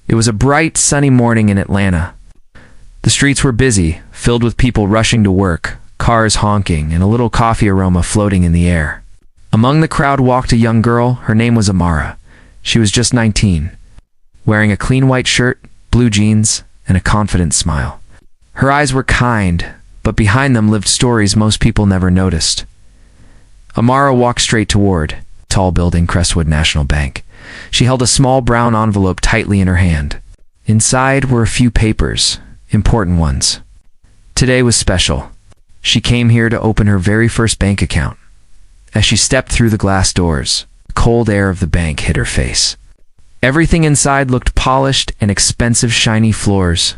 It was a bright, sunny morning in Atlanta. The streets were busy, filled with people rushing to work, cars honking, and a little coffee aroma floating in the air. Among the crowd walked a young girl. Her name was Amara. She was just 19, wearing a clean white shirt, blue jeans, and a confident smile. Her eyes were kind, but behind them lived stories most people never noticed. Amara walked straight toward tall building Crestwood National Bank. She held a small brown envelope tightly in her hand. Inside were a few papers, important ones. Today was special. She came here to open her very first bank account. As she stepped through the glass doors, the cold air of the bank hit her face. Everything inside looked polished and expensive, shiny floors,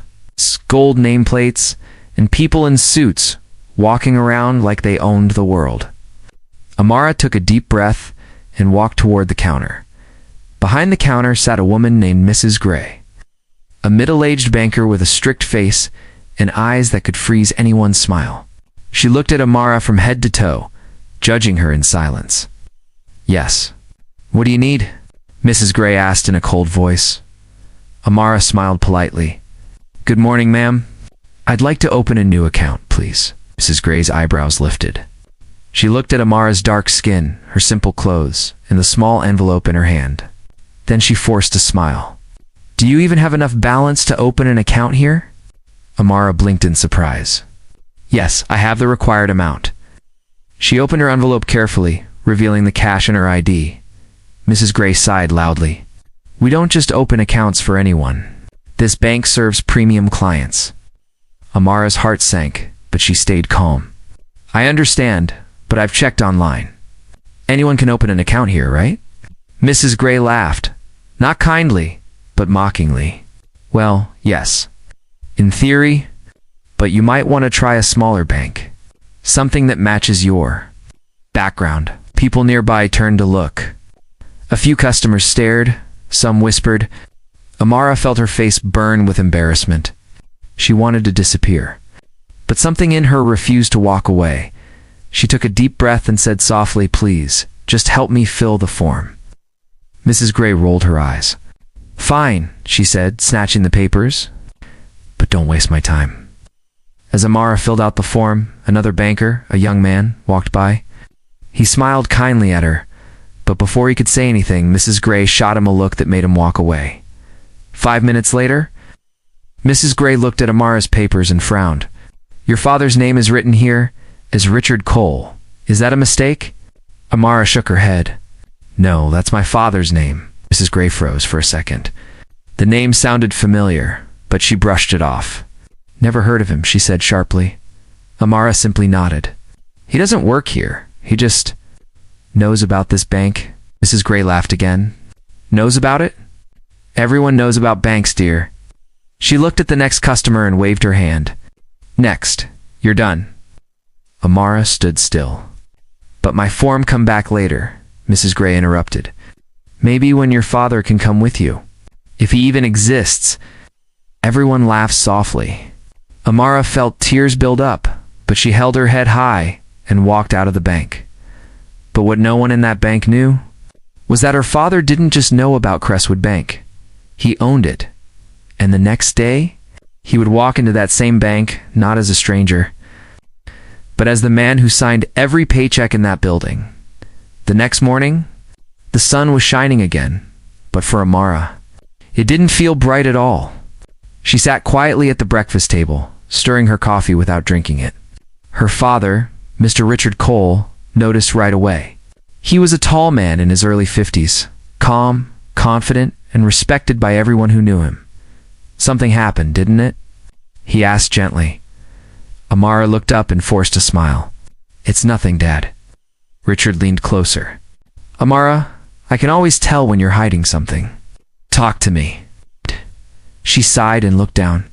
gold nameplates, and people in suits walking around like they owned the world. Amara took a deep breath and walked toward the counter. Behind the counter sat a woman named Mrs. Gray, a middle-aged banker with a strict face and eyes that could freeze anyone's smile. She looked at Amara from head to toe, judging her in silence. "Yes. What do you need?" Mrs. Gray asked in a cold voice. Amara smiled politely. "Good morning, ma'am. I'd like to open a new account, please." Mrs. Gray's eyebrows lifted. She looked at Amara's dark skin, her simple clothes, and the small envelope in her hand. Then she forced a smile. "Do you even have enough balance to open an account here?" Amara blinked in surprise. "Yes, I have the required amount." She opened her envelope carefully, revealing the cash in her ID. Mrs. Gray sighed loudly. "We don't just open accounts for anyone. This bank serves premium clients." Amara's heart sank, but she stayed calm. "I understand, but I've checked online. Anyone can open an account here, right?" Mrs. Gray laughed, not kindly, but mockingly. "Well, yes. In theory, but you might want to try a smaller bank. Something that matches your background." People nearby turned to look. A few customers stared, some whispered. Amara felt her face burn with embarrassment. She wanted to disappear, but something in her refused to walk away. She took a deep breath and said softly, "Please, just help me fill the form." Mrs. Gray rolled her eyes. "Fine," she said, snatching the papers, "but don't waste my time." As Amara filled out the form, another banker, a young man, walked by. He smiled kindly at her, but before he could say anything, Mrs. Gray shot him a look that made him walk away. 5 minutes later, Mrs. Gray looked at Amara's papers and frowned. "Your father's name is written here as Richard Cole. Is that a mistake?" Amara shook her head. "No, that's my father's name." Mrs. Gray froze for a second. The name sounded familiar, but she brushed it off. "Never heard of him," she said sharply. Amara simply nodded. "He doesn't work here. He just knows about this bank." Mrs. Gray laughed again. "Knows about it? Everyone knows about banks, dear." She looked at the next customer and waved her hand. "Next. You're done." Amara stood still. "But my form come back later," Mrs. Gray interrupted. "Maybe when your father can come with you. If he even exists." Everyone laughed softly. Amara felt tears build up, but she held her head high and walked out of the bank. But what no one in that bank knew was that her father didn't just know about Crestwood Bank. He owned it. And the next day, he would walk into that same bank, not as a stranger, but as the man who signed every paycheck in that building. The next morning, the sun was shining again, but for Amara, it didn't feel bright at all. She sat quietly at the breakfast table, stirring her coffee without drinking it. Her father, Mr. Richard Cole, noticed right away. He was a tall man in his early 50s, calm, confident, and respected by everyone who knew him. "Something happened, didn't it?" he asked gently. Amara looked up and forced a smile. "It's nothing, Dad." Richard leaned closer. "Amara, I can always tell when you're hiding something. Talk to me." She sighed and looked down.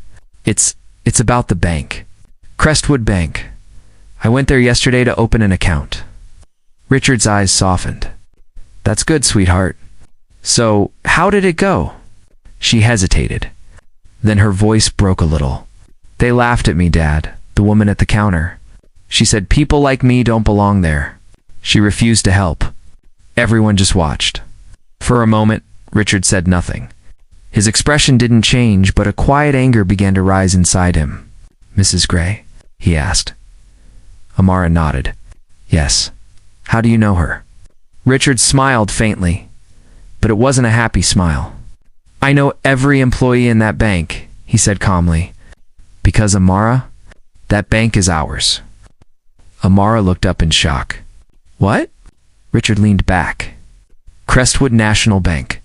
It's about the bank. Crestwood Bank. I went there yesterday to open an account." Richard's eyes softened. "That's good, sweetheart. So, how did it go?" She hesitated. Then her voice broke a little. "They laughed at me, Dad, the woman at the counter. She said people like me don't belong there. She refused to help. Everyone just watched." For a moment, Richard said nothing. His expression didn't change, but a quiet anger began to rise inside him. "Mrs. Gray?" he asked. Amara nodded. "Yes. How do you know her?" Richard smiled faintly, but it wasn't a happy smile. "I know every employee in that bank," he said calmly. "Because Amara, that bank is ours." Amara looked up in shock. "What?" Richard leaned back. "Crestwood National Bank.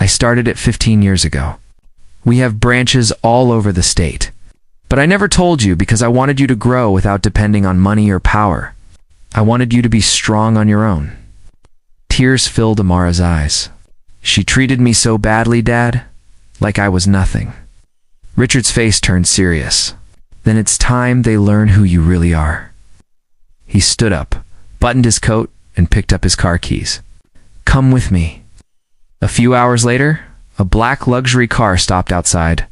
I started it 15 years ago. We have branches all over the state. But I never told you because I wanted you to grow without depending on money or power. I wanted you to be strong on your own." Tears filled Amara's eyes. "She treated me so badly, Dad, like I was nothing." Richard's face turned serious. "Then it's time they learn who you really are." He stood up, buttoned his coat, and picked up his car keys. "Come with me." A few hours later, a black luxury car stopped outside.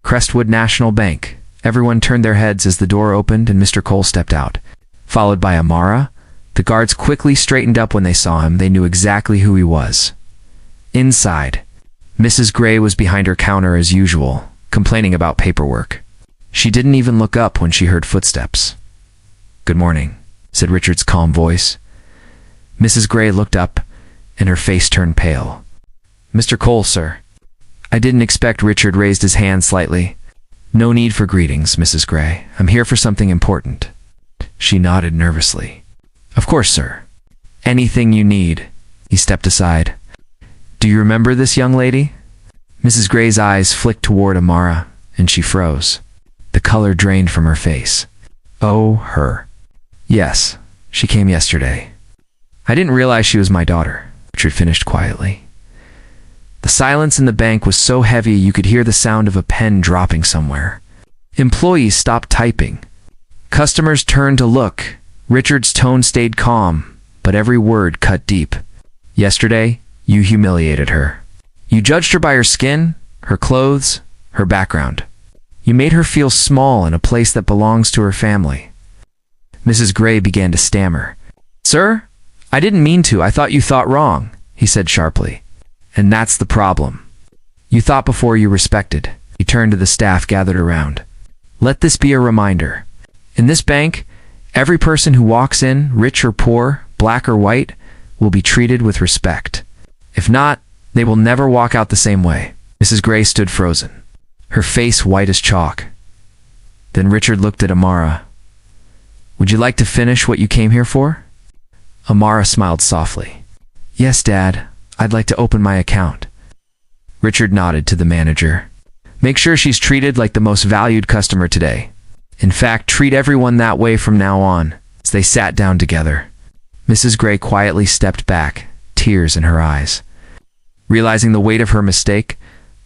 Crestwood National Bank. Everyone turned their heads as the door opened and Mr. Cole stepped out. Followed by Amara, the guards quickly straightened up when they saw him. They knew exactly who he was. Inside, Mrs. Gray was behind her counter as usual, complaining about paperwork. She didn't even look up when she heard footsteps. "Good morning," said Richard's calm voice. Mrs. Gray looked up, and her face turned pale. "Mr. Cole, sir." "I didn't expect." Richard raised his hand slightly. "No need for greetings, Mrs. Gray. I'm here for something important." She nodded nervously. "Of course, sir. Anything you need." He stepped aside. "Do you remember this young lady?" Mrs. Gray's eyes flicked toward Amara, and she froze. The color drained from her face. "Oh, her." "Yes, she came yesterday." "I didn't realize she was my daughter," Richard finished quietly. The silence in the bank was so heavy you could hear the sound of a pen dropping somewhere. Employees stopped typing. Customers turned to look. Richard's tone stayed calm, but every word cut deep. "Yesterday, you humiliated her. You judged her by her skin, her clothes, her background. You made her feel small in a place that belongs to her family." Mrs. Gray began to stammer. "Sir, I didn't mean to. I thought you thought wrong," he said sharply. "And that's the problem. You thought before you respected." He turned to the staff gathered around. "Let this be a reminder. In this bank, every person who walks in, rich or poor, black or white, will be treated with respect. If not, they will never walk out the same way." Mrs. Gray stood frozen, her face white as chalk. Then Richard looked at Amara. "Would you like to finish what you came here for?" Amara smiled softly. "Yes, Dad. I'd like to open my account." Richard nodded to the manager. "Make sure she's treated like the most valued customer today. In fact, treat everyone that way from now on." As they sat down together, Mrs. Gray quietly stepped back, tears in her eyes. Realizing the weight of her mistake,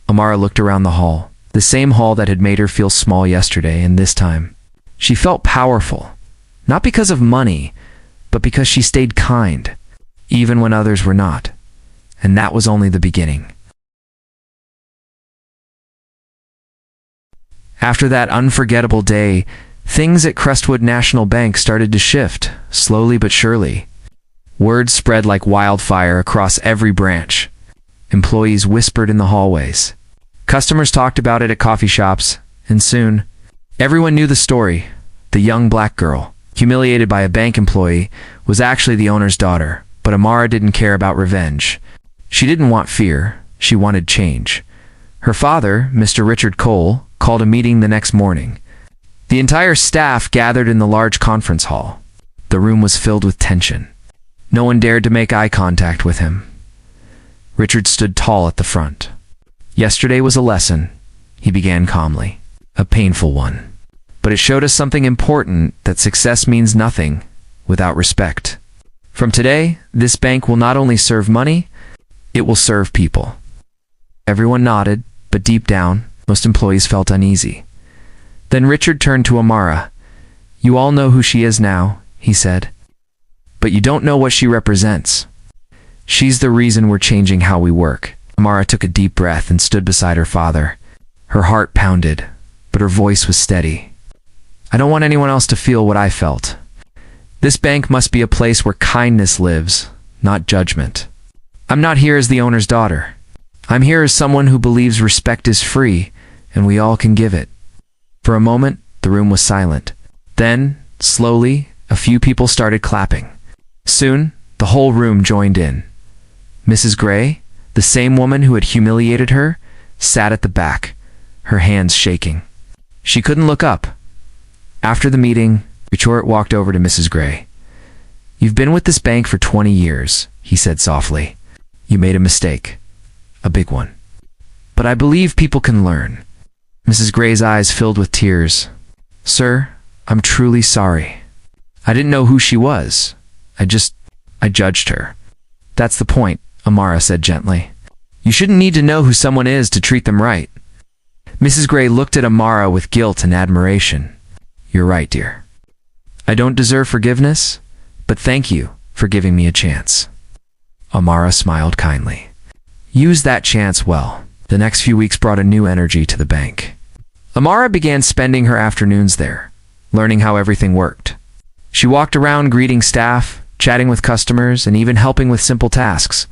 Amara looked around the hall, the same hall that had made her feel small yesterday, and this time, she felt powerful. Not because of money, but because she stayed kind, even when others were not. And that was only the beginning. After that unforgettable day, things at Crestwood National Bank started to shift, slowly but surely. Word spread like wildfire across every branch. Employees whispered in the hallways. Customers talked about it at coffee shops, and soon, everyone knew the story. The young black girl, humiliated by a bank employee, was actually the owner's daughter, but Amara didn't care about revenge. She didn't want fear, she wanted change. Her father, Mr. Richard Cole, called a meeting the next morning. The entire staff gathered in the large conference hall. The room was filled with tension. No one dared to make eye contact with him. Richard stood tall at the front. "Yesterday was a lesson," he began calmly. "A painful one. But it showed us something important, that success means nothing without respect. From today, this bank will not only serve money, it will serve people." Everyone nodded, but deep down, most employees felt uneasy. Then Richard turned to Amara. "You all know who she is now," he said. "But you don't know what she represents. She's the reason we're changing how we work." Amara took a deep breath and stood beside her father. Her heart pounded, but her voice was steady. "I don't want anyone else to feel what I felt. This bank must be a place where kindness lives, not judgment. I'm not here as the owner's daughter. I'm here as someone who believes respect is free, and we all can give it." For a moment, the room was silent. Then, slowly, a few people started clapping. Soon, the whole room joined in. Mrs. Gray, the same woman who had humiliated her, sat at the back, her hands shaking. She couldn't look up. After the meeting, Richard walked over to Mrs. Gray. "You've been with this bank for 20 years, he said softly. "You made a mistake. A big one. But I believe people can learn." Mrs. Gray's eyes filled with tears. "Sir, I'm truly sorry. I didn't know who she was. I judged her." "That's the point," Amara said gently. "You shouldn't need to know who someone is to treat them right." Mrs. Gray looked at Amara with guilt and admiration. "You're right, dear. I don't deserve forgiveness, but thank you for giving me a chance." Amara smiled kindly. "Use that chance well." The next few weeks brought a new energy to the bank. Amara began spending her afternoons there, learning how everything worked. She walked around greeting staff, chatting with customers, and even helping with simple tasks.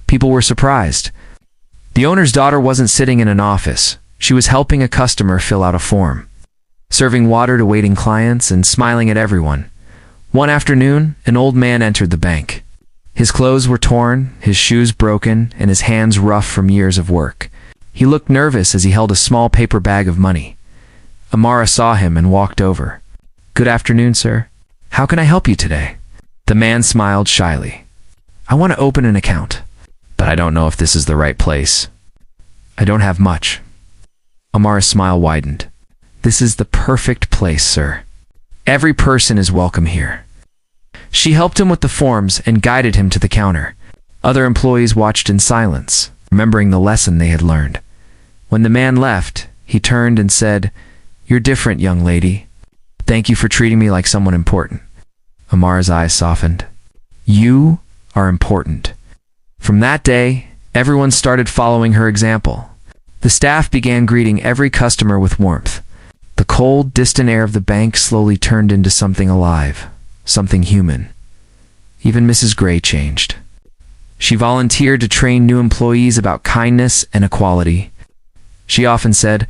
People were surprised. The owner's daughter wasn't sitting in an office. She was helping a customer fill out a form, serving water to waiting clients, and smiling at everyone. One afternoon, an old man entered the bank. His clothes were torn, his shoes broken, and his hands rough from years of work. He looked nervous as he held a small paper bag of money. Amara saw him and walked over. "Good afternoon, sir. How can I help you today?" The man smiled shyly. "I want to open an account, but I don't know if this is the right place. I don't have much." Amara's smile widened. "This is the perfect place, sir. Every person is welcome here." She helped him with the forms and guided him to the counter. Other employees watched in silence, remembering the lesson they had learned. When the man left, he turned and said, "You're different, young lady. Thank you for treating me like someone important." Amara's eyes softened. "You are important." From that day, everyone started following her example. The staff began greeting every customer with warmth. The cold, distant air of the bank slowly turned into something alive, something human. Even Mrs. Gray changed. She volunteered to train new employees about kindness and equality. She often said,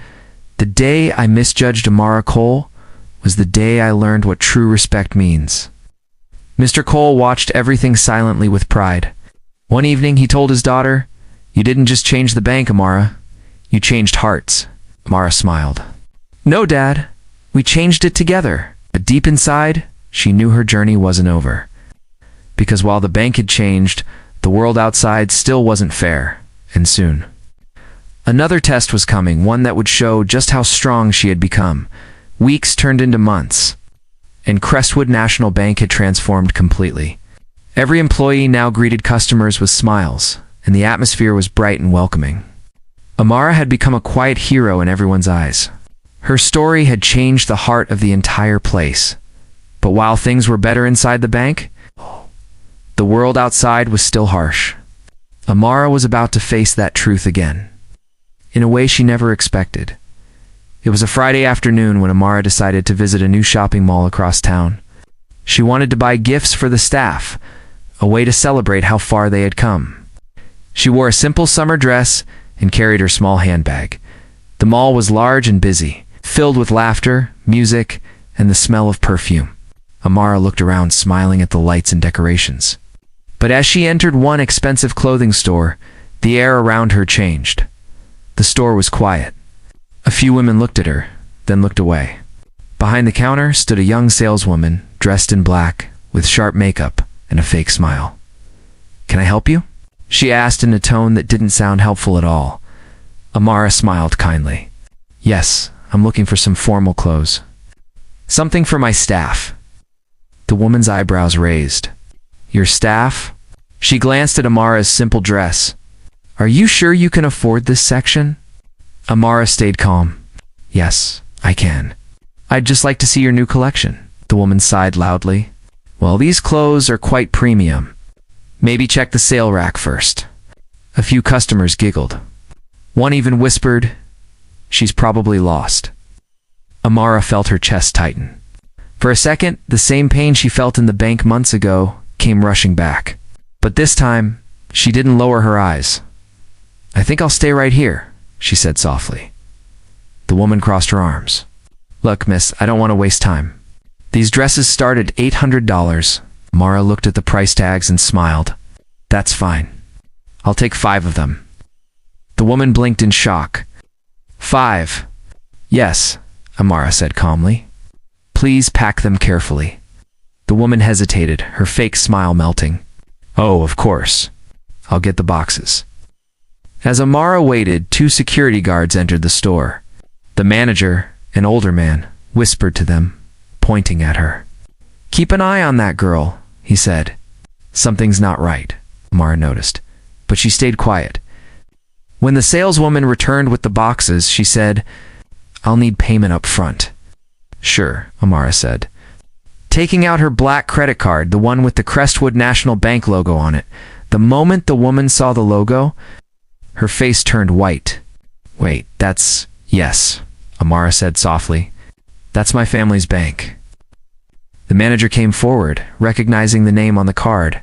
"The day I misjudged Amara Cole was the day I learned what true respect means." Mr. Cole watched everything silently with pride. One evening, he told his daughter, "You didn't just change the bank, Amara. You changed hearts." Amara smiled. "No, Dad. We changed it together." But deep inside, she knew her journey wasn't over. Because while the bank had changed, the world outside still wasn't fair, and soon. Another test was coming, one that would show just how strong she had become. Weeks turned into months, and Crestwood National Bank had transformed completely. Every employee now greeted customers with smiles, and the atmosphere was bright and welcoming. Amara had become a quiet hero in everyone's eyes. Her story had changed the heart of the entire place. But while things were better inside the bank, the world outside was still harsh. Amara was about to face that truth again, in a way she never expected. It was a Friday afternoon when Amara decided to visit a new shopping mall across town. She wanted to buy gifts for the staff, a way to celebrate how far they had come. She wore a simple summer dress and carried her small handbag. The mall was large and busy, filled with laughter, music, and the smell of perfume. Amara looked around, smiling at the lights and decorations. But as she entered one expensive clothing store, the air around her changed. The store was quiet. A few women looked at her, then looked away. Behind the counter stood a young saleswoman, dressed in black, with sharp makeup and a fake smile. "Can I help you?" she asked in a tone that didn't sound helpful at all. Amara smiled kindly. "Yes, I'm looking for some formal clothes. Something for my staff." The woman's eyebrows raised. "Your staff?" She glanced at Amara's simple dress. "Are you sure you can afford this section?" Amara stayed calm. "Yes, I can. I'd just like to see your new collection." The woman sighed loudly. "Well, these clothes are quite premium. Maybe check the sale rack first." A few customers giggled. One even whispered, "She's probably lost." Amara felt her chest tighten. For a second, the same pain she felt in the bank months ago came rushing back. But this time, she didn't lower her eyes. I think I'll stay right here, she said softly. The woman crossed her arms. Look, miss, I don't want to waste time. These dresses start at $800. Amara looked at the price tags and smiled. That's fine. I'll take 5 of them. The woman blinked in shock. 5. Yes, Amara said calmly. Please pack them carefully. The woman hesitated, her fake smile melting. Oh, of course. I'll get the boxes. As Amara waited, 2 security guards entered the store. The manager, an older man, whispered to them, pointing at her. Keep an eye on that girl, he said. Something's not right, Amara noticed, but she stayed quiet. When the saleswoman returned with the boxes, she said, I'll need payment up front. Sure, Amara said. Taking out her black credit card, the one with the Crestwood National Bank logo on it, the moment the woman saw the logo, her face turned white. Wait, that's... Yes, Amara said softly. That's my family's bank. The manager came forward, recognizing the name on the card.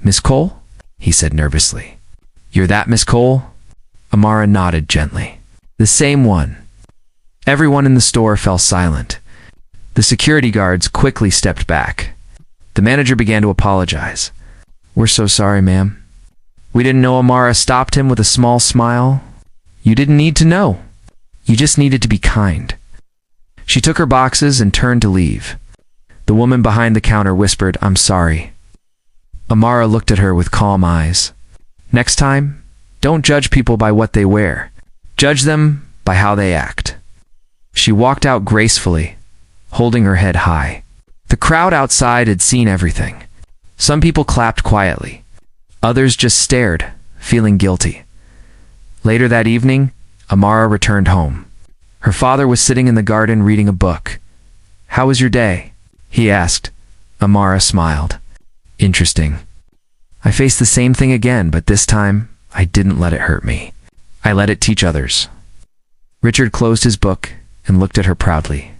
Miss Cole? He said nervously. You're that Miss Cole? Amara nodded gently. The same one. Everyone in the store fell silent. The security guards quickly stepped back. The manager began to apologize. We're so sorry, ma'am. We didn't know. Amara stopped him with a small smile. You didn't need to know. You just needed to be kind. She took her boxes and turned to leave. The woman behind the counter whispered, I'm sorry. Amara looked at her with calm eyes. Next time, don't judge people by what they wear. Judge them by how they act. She walked out gracefully, holding her head high. The crowd outside had seen everything. Some people clapped quietly. Others just stared, feeling guilty. Later that evening, Amara returned home. Her father was sitting in the garden reading a book. How was your day? He asked. Amara smiled. Interesting. I faced the same thing again, but this time, I didn't let it hurt me. I let it teach others. Richard closed his book and looked at her proudly.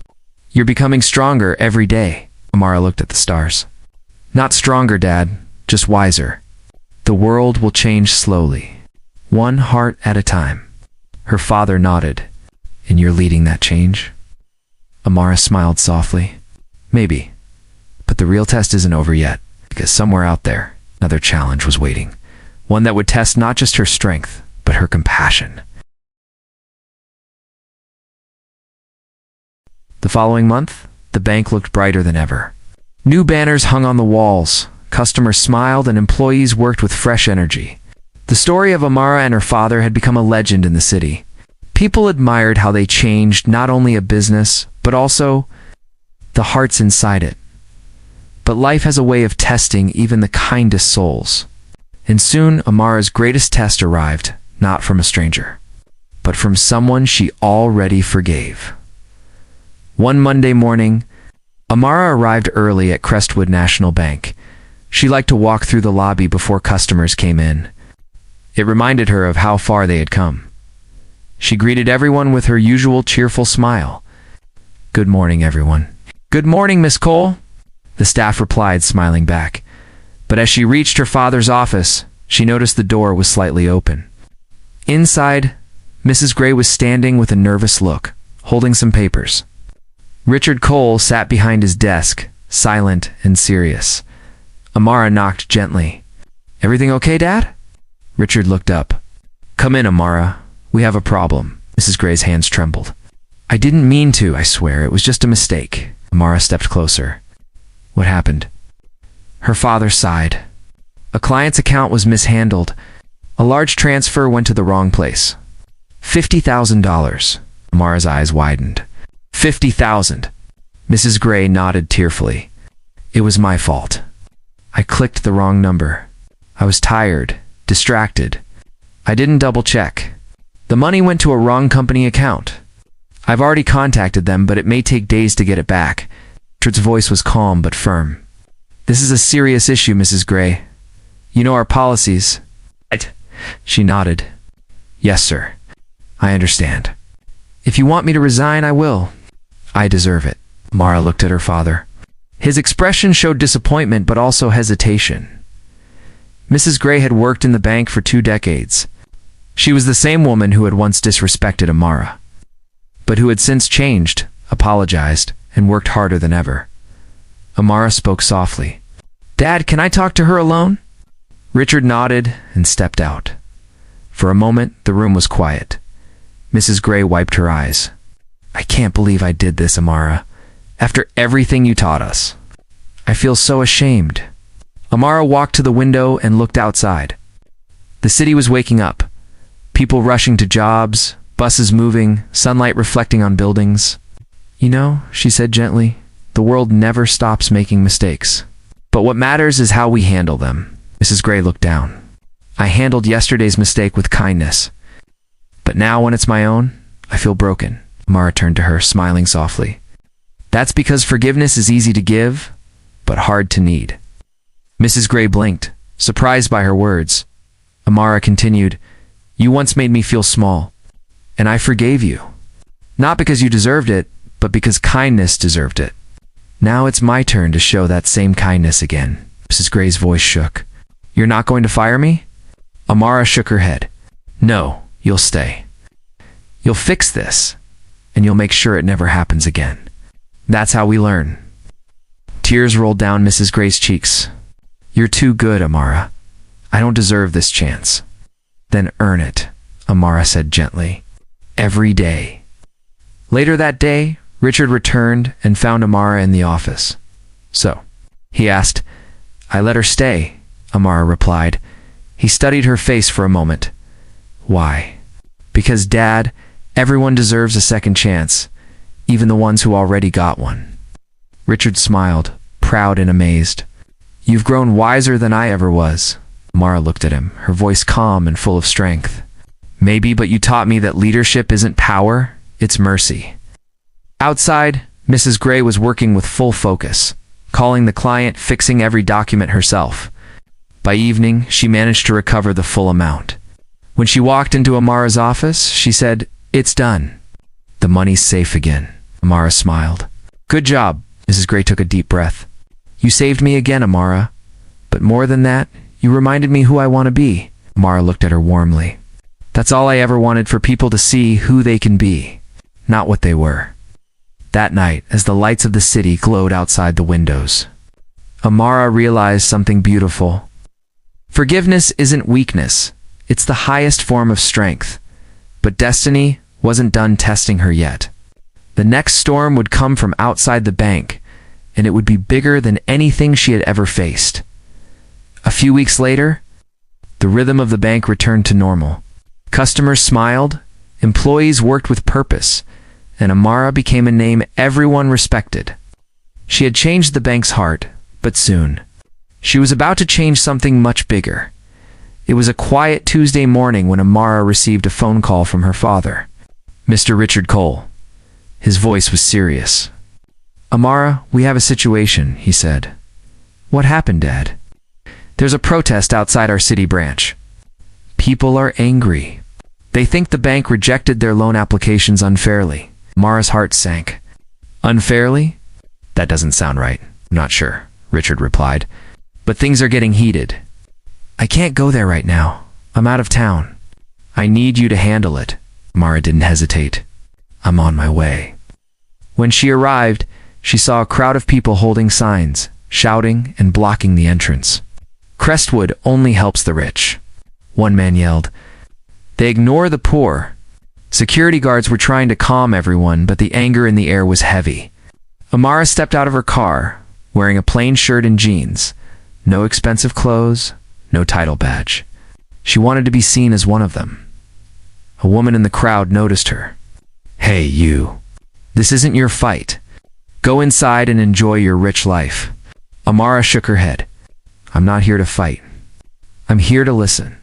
You're becoming stronger every day. Amara looked at the stars. Not stronger, Dad, just wiser. The world will change slowly, one heart at a time. Her father nodded. And you're leading that change? Amara smiled softly. Maybe. But the real test isn't over yet, because somewhere out there, another challenge was waiting. One that would test not just her strength, but her compassion. The following month, the bank looked brighter than ever. New banners hung on the walls, customers smiled, and employees worked with fresh energy. The story of Amara and her father had become a legend in the city. People admired how they changed not only a business, but also the hearts inside it. But life has a way of testing even the kindest souls. And soon, Amara's greatest test arrived, not from a stranger, but from someone she already forgave. One Monday morning, Amara arrived early at Crestwood National Bank. She liked to walk through the lobby before customers came in. It reminded her of how far they had come. She greeted everyone with her usual cheerful smile. Good morning, everyone. Good morning, Miss Cole, the staff replied, smiling back. But as she reached her father's office, she noticed the door was slightly open. Inside, Mrs. Gray was standing with a nervous look, holding some papers. Richard Cole sat behind his desk, silent and serious. Amara knocked gently. Everything okay, Dad? Richard looked up. Come in, Amara. We have a problem. Mrs. Gray's hands trembled. I didn't mean to, I swear. It was just a mistake. Amara stepped closer. What happened? Her father sighed. A client's account was mishandled. A large transfer went to the wrong place. $50,000. Amara's eyes widened. 50,000. Mrs. Gray nodded tearfully. It was my fault. I clicked the wrong number. I was tired, distracted. I didn't double check. The money went to a wrong company account. I've already contacted them, but it may take days to get it back. Richard's voice was calm but firm. This is a serious issue, Mrs. Gray. You know our policies. She nodded. Yes, sir. I understand. If you want me to resign, I will. I deserve it. Amara looked at her father. His expression showed disappointment but also hesitation. Mrs. Gray had worked in the bank for 2 decades. She was the same woman who had once disrespected Amara, but who had since changed, apologized, and worked harder than ever. Amara spoke softly. "Dad, can I talk to her alone?" Richard nodded and stepped out. For a moment, the room was quiet. Mrs. Gray wiped her eyes. "I can't believe I did this, Amara. After everything you taught us. I feel so ashamed." Amara walked to the window and looked outside. The city was waking up. People rushing to jobs, buses moving, sunlight reflecting on buildings. "You know," she said gently, "the world never stops making mistakes. But what matters is how we handle them." Mrs. Gray looked down. "I handled yesterday's mistake with kindness. But now when it's my own, I feel broken." Amara turned to her, smiling softly. "That's because forgiveness is easy to give, but hard to need." Mrs. Gray blinked, surprised by her words. Amara continued, "You once made me feel small, and I forgave you. Not because you deserved it, but because kindness deserved it. Now it's my turn to show that same kindness again." Mrs. Gray's voice shook. "You're not going to fire me?" Amara shook her head. "No, you'll stay. You'll fix this, and you'll make sure it never happens again. That's how we learn." Tears rolled down Mrs. Gray's cheeks. "You're too good, Amara. I don't deserve this chance." "Then earn it," Amara said gently. "Every day." Later that day, Richard returned and found Amara in the office. "So?" he asked. "I let her stay," Amara replied. He studied her face for a moment. "Why?" "Because, Dad, everyone deserves a second chance, even the ones who already got one." Richard smiled, proud and amazed. "You've grown wiser than I ever was." Amara looked at him, her voice calm and full of strength. "Maybe, but you taught me that leadership isn't power, it's mercy." Outside, Mrs. Gray was working with full focus, calling the client, fixing every document herself. By evening, she managed to recover the full amount. When she walked into Amara's office, she said, "It's done. The money's safe again." Amara smiled. "Good job." Mrs. Gray took a deep breath. "You saved me again, Amara. But more than that, you reminded me who I want to be." Amara looked at her warmly. "That's all I ever wanted, for people to see who they can be, not what they were." That night, as the lights of the city glowed outside the windows, Amara realized something beautiful. Forgiveness isn't weakness, it's the highest form of strength. But destiny wasn't done testing her yet. The next storm would come from outside the bank, and it would be bigger than anything she had ever faced. A few weeks later, the rhythm of the bank returned to normal. Customers smiled, employees worked with purpose, and Amara became a name everyone respected. She had changed the bank's heart, but soon, she was about to change something much bigger. It was a quiet Tuesday morning when Amara received a phone call from her father, Mr. Richard Cole. His voice was serious. "Amara, we have a situation," he said. "What happened, Dad?" "There's a protest outside our city branch. People are angry. They think the bank rejected their loan applications unfairly." Amara's heart sank. "Unfairly? That doesn't sound right." "I'm not sure," Richard replied. "But things are getting heated." "I can't go there right now. I'm out of town." "I need you to handle it." Amara didn't hesitate. "I'm on my way." When she arrived, she saw a crowd of people holding signs, shouting and blocking the entrance. "Crestwood only helps the rich," one man yelled. "They ignore the poor." Security guards were trying to calm everyone, but the anger in the air was heavy. Amara stepped out of her car, wearing a plain shirt and jeans. No expensive clothes, no title badge. She wanted to be seen as one of them. A woman in the crowd noticed her. "Hey, you. This isn't your fight. Go inside and enjoy your rich life." Amara shook her head. "I'm not here to fight. I'm here to listen."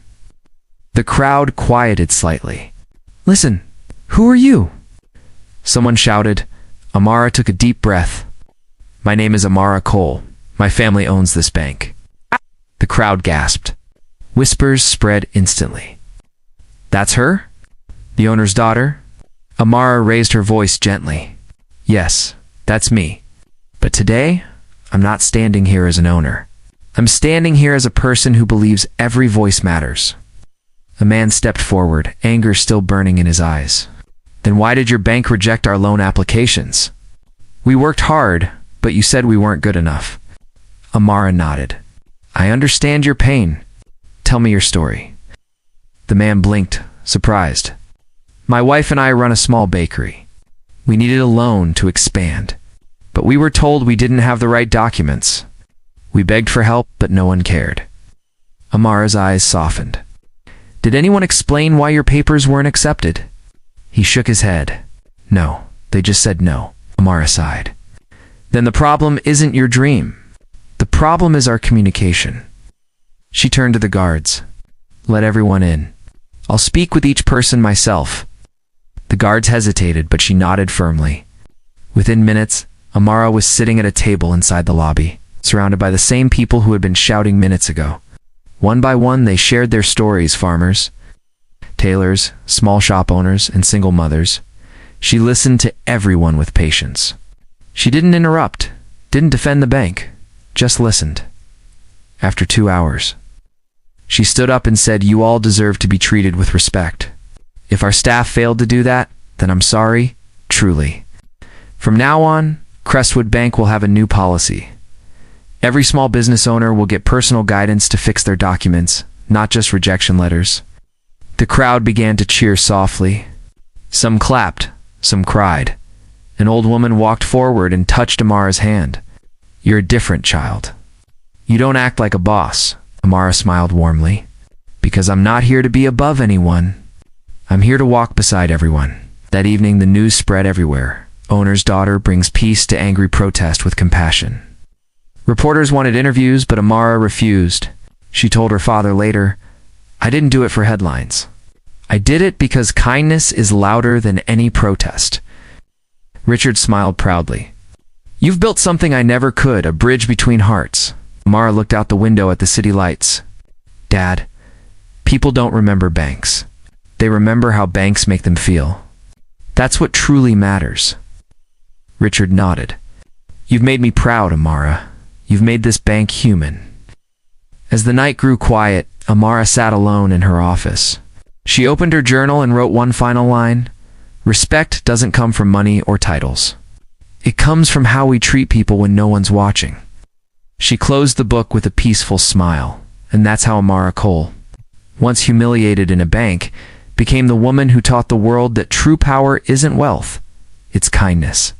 The crowd quieted slightly. "Listen, who are you?" Someone shouted. Amara took a deep breath. "My name is Amara Cole. My family owns this bank." The crowd gasped. Whispers spread instantly. "That's her? The owner's daughter?" Amara raised her voice gently. "Yes, that's me. But today, I'm not standing here as an owner. I'm standing here as a person who believes every voice matters." A man stepped forward, anger still burning in his eyes. Then why did your bank reject our loan applications? We worked hard, but you said we weren't good enough. Amara nodded. I understand your pain. Tell me your story. The man blinked, surprised. My wife and I run a small bakery. We needed a loan to expand, but we were told we didn't have the right documents. We begged for help, but no one cared. Amara's eyes softened. Did anyone explain why your papers weren't accepted? He shook his head. No, they just said no. Amara sighed. Then the problem isn't your dream. The problem is our communication. She turned to the guards. Let everyone in. I'll speak with each person myself. The guards hesitated, but she nodded firmly. Within minutes, Amara was sitting at a table inside the lobby, surrounded by the same people who had been shouting minutes ago. One by one, they shared their stories, farmers, tailors, small shop owners, and single mothers. She listened to everyone with patience. She didn't interrupt, didn't defend the bank, just listened. After 2 hours, she stood up and said, you all deserve to be treated with respect. If our staff failed to do that, then I'm sorry, truly. From now on, Crestwood Bank will have a new policy. Every small business owner will get personal guidance to fix their documents, not just rejection letters. The crowd began to cheer softly. Some clapped, some cried. An old woman walked forward and touched Amara's hand. You're a different child. You don't act like a boss, Amara smiled warmly. Because I'm not here to be above anyone. I'm here to walk beside everyone. That evening, the news spread everywhere. Owner's daughter brings peace to angry protest with compassion. Reporters wanted interviews, but Amara refused. She told her father later, I didn't do it for headlines. I did it because kindness is louder than any protest. Richard smiled proudly. You've built something I never could, a bridge between hearts. Amara looked out the window at the city lights. Dad, people don't remember banks. They remember how banks make them feel. That's what truly matters. Richard nodded. You've made me proud, Amara. You've made this bank human. As the night grew quiet, Amara sat alone in her office. She opened her journal and wrote one final line. Respect doesn't come from money or titles. It comes from how we treat people when no one's watching. She closed the book with a peaceful smile, and that's how Amara Cole, once humiliated in a bank, became the woman who taught the world that true power isn't wealth, it's kindness.